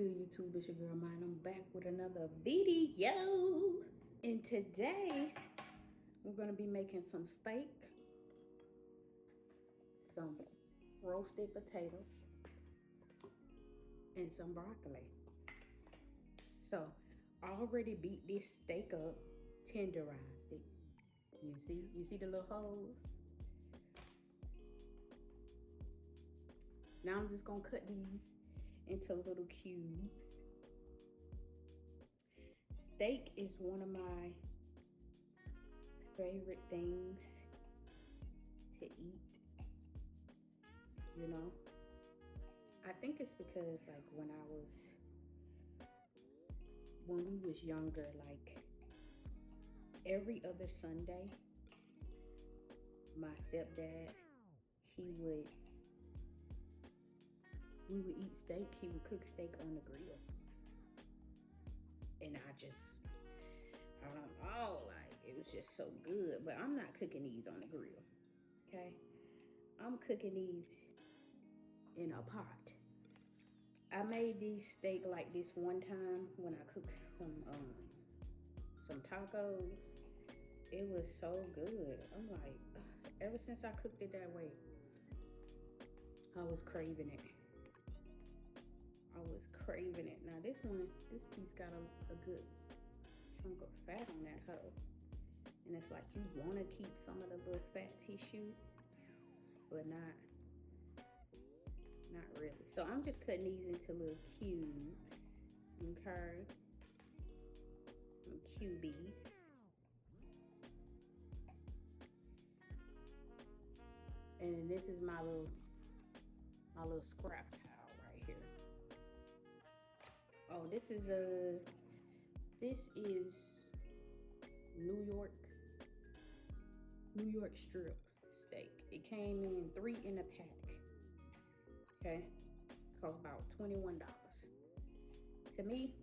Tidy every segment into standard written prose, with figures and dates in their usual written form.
good, YouTube? It's your girl Mine. I'm back with another video. And today we're gonna be making some steak, some roasted potatoes, and some broccoli. So I already beat this steak up, tenderized it. You see the little holes? Now I'm just gonna cut these into little cubes. Steak is one of my favorite things to eat, you know. I think it's because like when we was younger, like every other Sunday, my stepdad, we would eat steak. He would cook steak on the grill. And I don't know, like it was just so good. But I'm not cooking these on the grill, okay? I'm cooking these in a pot. I made these steak like this one time when I cooked some tacos. It was so good. I'm like, ever since I cooked it that way, I was craving it. Now this piece got a good chunk of fat on that hoe. And it's like you want to keep some of the little fat tissue, but not really. So I'm just cutting these into little cubes, okay? Some cubies. And this is my little scrap towel right here. Oh, this is New York strip steak. It came in 3 in a pack. Okay, cost about $21. To me,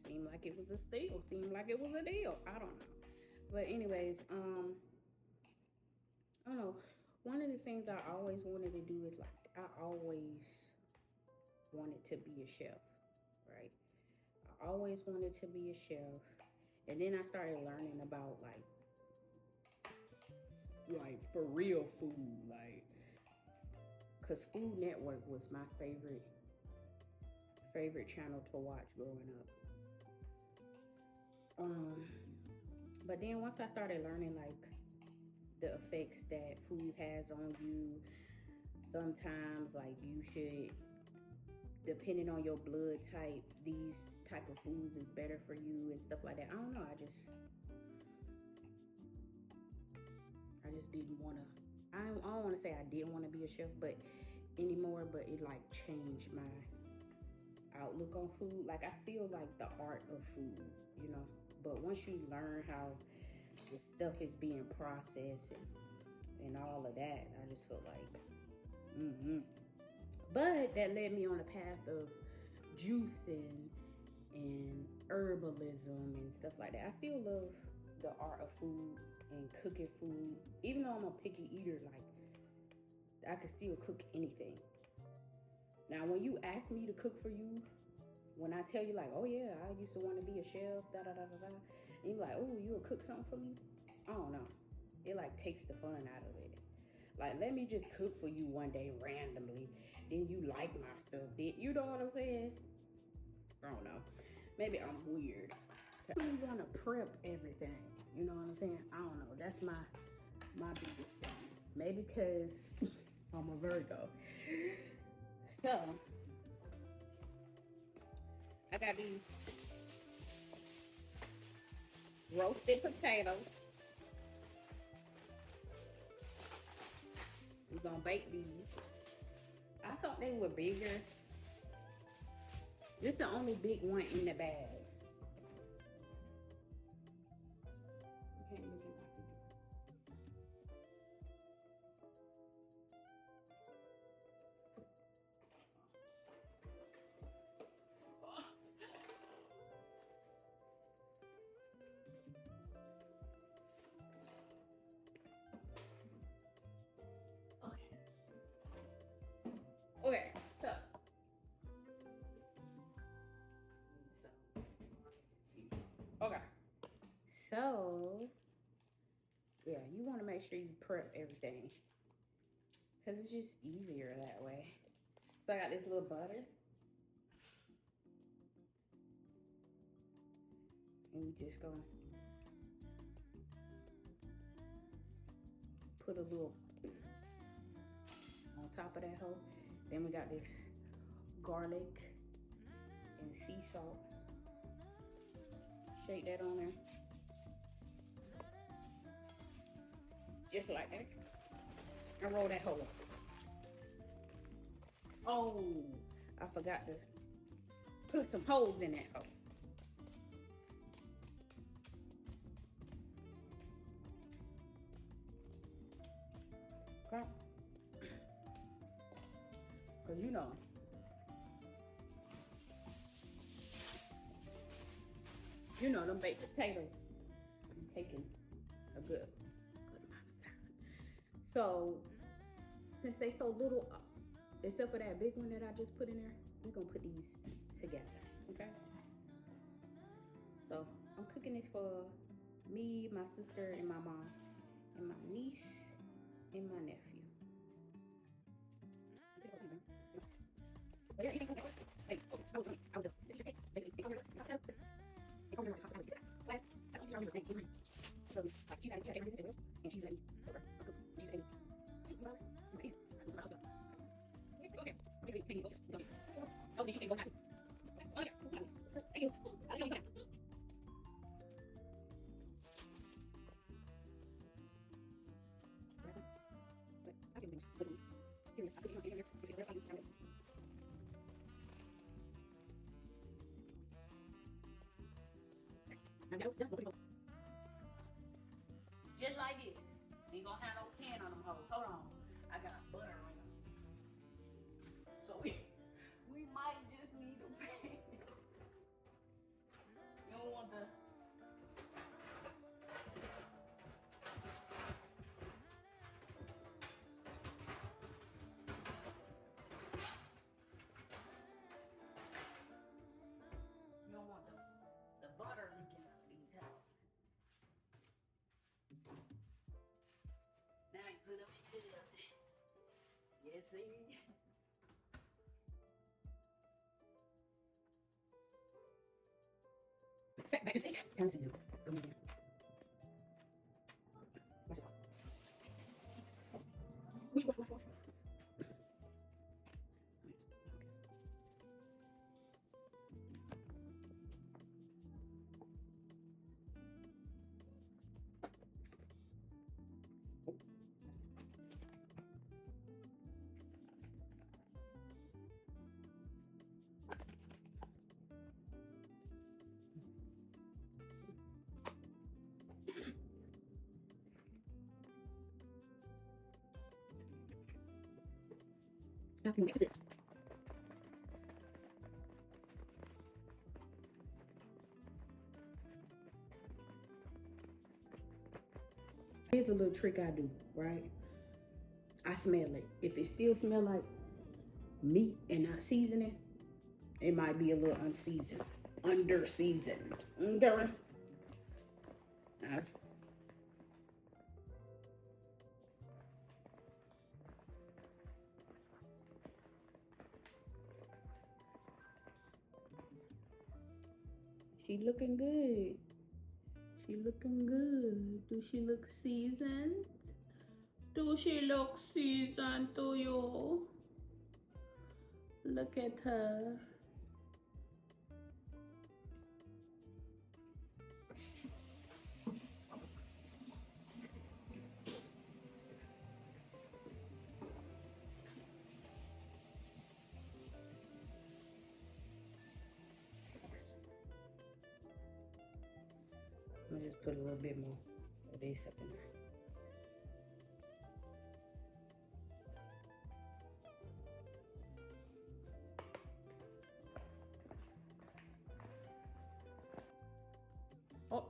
seemed like it was a steal. Seemed like it was a deal. I don't know, but anyways, I don't know. One of the things I always wanted to do is like I always wanted to be a chef, right? I always wanted to be a chef, and then I started learning about like for real food, like, cause Food Network was my favorite channel to watch growing up. But then once I started learning like the effects that food has on you, sometimes like you should, depending on your blood type, these type of foods is better for you and stuff like that. I don't know. I just didn't want to. I don't want to say I didn't want to be a chef, but anymore. But it like changed my outlook on food. Like I still like the art of food, you know. But once you learn how the stuff is being processed and all of that, I just feel like, But that led me on a path of juicing and herbalism and stuff like that. I still love the art of food and cooking food. Even though I'm a picky eater, like I can still cook anything. Now, when you ask me to cook for you, when I tell you like, oh yeah, I used to want to be a chef, and you're like, oh, you'll cook something for me? I don't know. It like takes the fun out of it. Like, let me just cook for you one day randomly. Then you like my stuff. You know what I'm saying? I don't know. Maybe I'm weird. You want to prep everything. You know what I'm saying? I don't know. That's my biggest thing. Maybe because I'm a Virgo. So, I got these roasted potatoes. We're gonna bake these. I thought they were bigger. This is the only big one in the bag. Okay, look at my food. Okay, so So, yeah, you want to make sure you prep everything, because it's just easier that way. So I got this little butter. And we just gonna put a little on top of that hoe. Then we got this garlic and sea salt. Shake that on there. Just like that. And roll that hoe up. Oh, I forgot to put some holes in that hoe. Okay. Because you know, them baked potatoes I'm taking a good amount of time. So, since they so little, except for that big one that I just put in there, we're going to put these together, okay? So, I'm cooking this for me, my sister, and my mom, and my niece, and my nephew. Just like this. Ain't gonna have no can on them hoes. Hold on. I got butter on them. So we might just need a pan. You don't want the butter leaking out of these hoes. Now you put them in the oven. Yes, see? Back to take. Time to do. Go in there. Wash. I can mix it. Here's a little trick I do, right? I smell it. If it still smells like meat and not seasoning, it might be a little unseasoned, under-seasoned. Okay? She looking good. She looking good. Do she look seasoned? Do she look seasoned to you? Look at her. I'm gonna just put a little bit more of this up in there. Oh.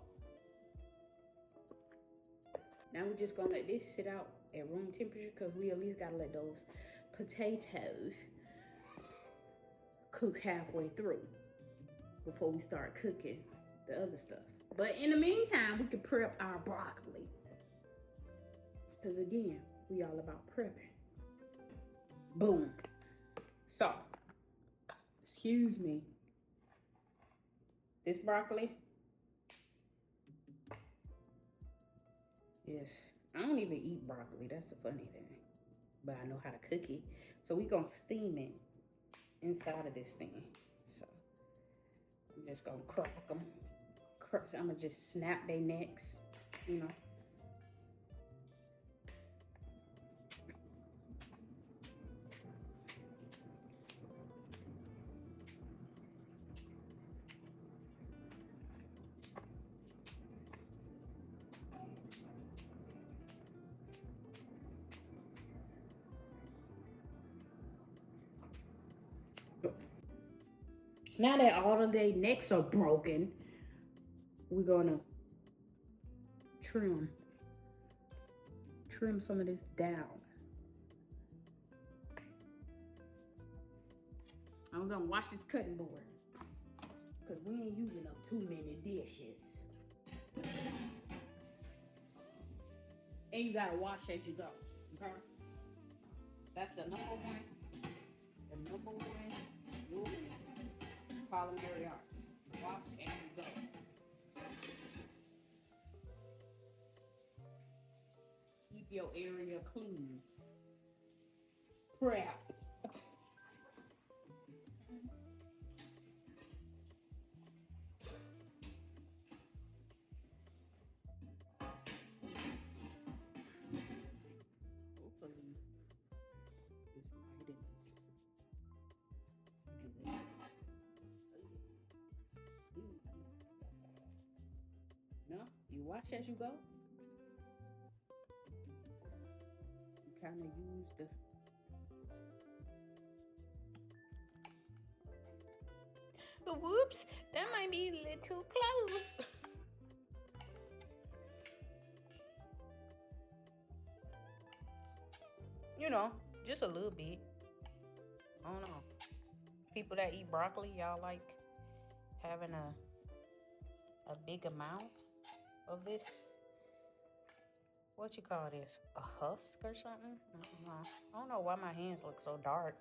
Now we're just gonna let this sit out at room temperature because we at least gotta let those potatoes cook halfway through before we start cooking the other stuff. But in the meantime, we can prep our broccoli. Because again, we all about prepping. Boom. So, excuse me. This broccoli, yes, I don't even eat broccoli. That's the funny thing. But I know how to cook it. So we gonna steam it inside of this thing. So I'm just gonna crack them. I'm gonna just snap their necks, you know. Now that all of their necks are broken, we're gonna trim some of this down. I'm gonna wash this cutting board because we ain't using up too many dishes. And you gotta wash as you go. Okay? That's the number one. The number one rule in culinary arts. Wash as you go. Keep your area clean. Prep. Hopefully this lighting is good. No, you wash as you go. You kind of use the Whoops, that might be a little too close. You know, just a little bit. I don't know. People that eat broccoli, y'all like having a big amount of this. What you call this? A husk or something? I don't know why my hands look so dark.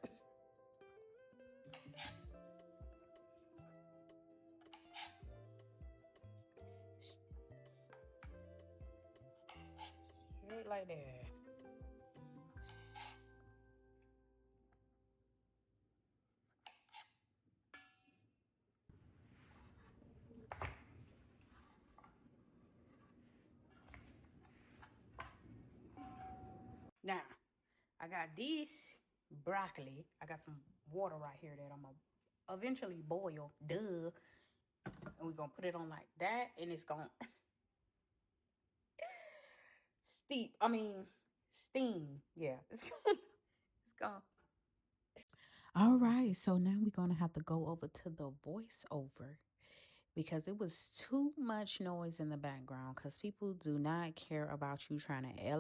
Straight like that. Now, I got this broccoli. I got some water right here that I'm going to eventually boil. Duh. And we're going to put it on like that. And it's going to steam. Yeah. It's going. All right. So now we're going to have to go over to the voiceover, because it was too much noise in the background, because people do not care about you trying to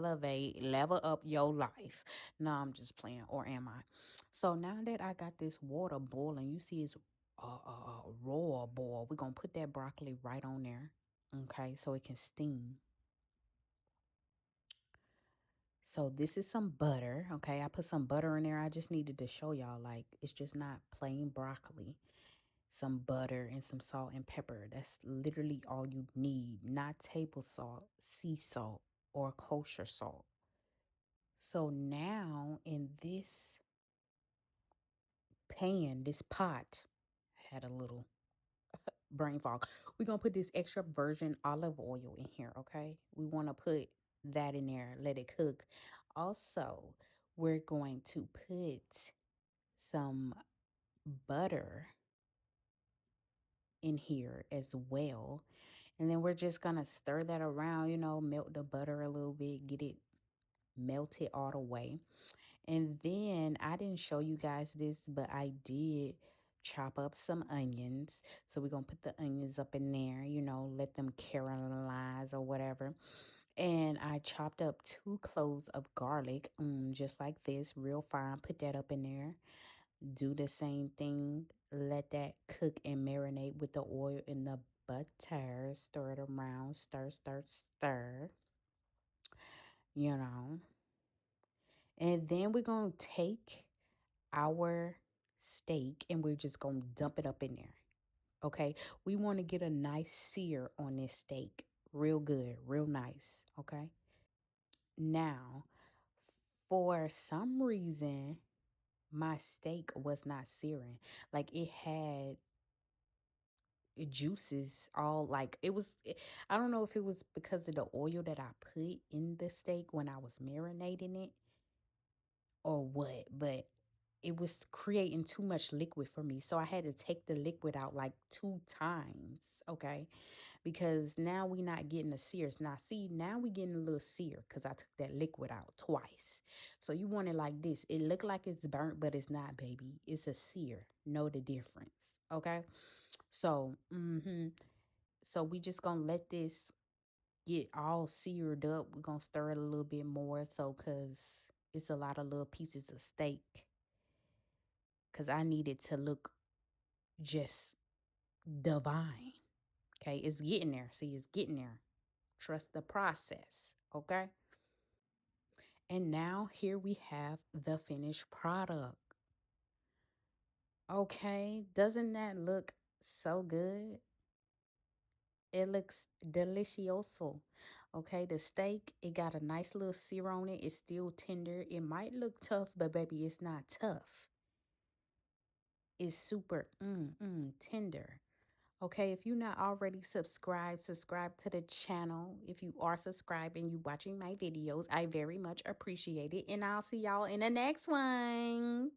level up your life. No, I'm just playing, or am I? So now that I got this water boiling, you see it's raw boil. We're going to put that broccoli right on there, okay, so it can steam. So this is some butter, okay? I put some butter in there. I just needed to show y'all, like, it's just not plain broccoli. Some butter and some salt and pepper. That's literally all you need. Not table salt, sea salt, or kosher salt. So now in this pan, this pot, I had a little brain fog. We're going to put this extra virgin olive oil in here, okay? We want to put that in there, let it cook. Also, we're going to put some butter in here as well. And then we're just going to stir that around, melt the butter a little bit, get it melted all the way. And then I didn't show you guys this, but I did chop up some onions. So we're going to put the onions up in there, let them caramelize or whatever. And I chopped up 2 cloves of garlic, just like this, real fine. Put that up in there. Do the same thing. Let that cook and marinate with the oil and the butter, stir it around, stir, stir, stir, you know. And then we're going to take our steak and we're just going to dump it up in there. Okay. We want to get a nice sear on this steak. Real good, real nice. Okay. Now, for some reason, my steak was not searing. Like it had juices all like it was I don't know if it was because of the oil that I put in the steak when I was marinating it or what, but it was creating too much liquid for me. So I had to take the liquid out like 2 times, okay? Because now we not getting the sears. Now see, now we getting a little sear because I took that liquid out twice. So you want it like this. It look like it's burnt, but it's not, baby. It's a sear. Know the difference, okay? So, so we just gonna let this get all seared up. We're gonna stir it a little bit more so because it's a lot of little pieces of steak. Because I need it to look just divine. Okay, it's getting there. See, it's getting there. Trust the process. Okay. And now here we have the finished product. Okay, doesn't that look so good? It looks delicioso. Okay, the steak, it got a nice little sear on it. It's still tender. It might look tough, but baby, it's not tough. It's super tender. Okay, if you're not already subscribed, subscribe to the channel. If you are subscribed and you watching my videos, I very much appreciate it. And I'll see y'all in the next one.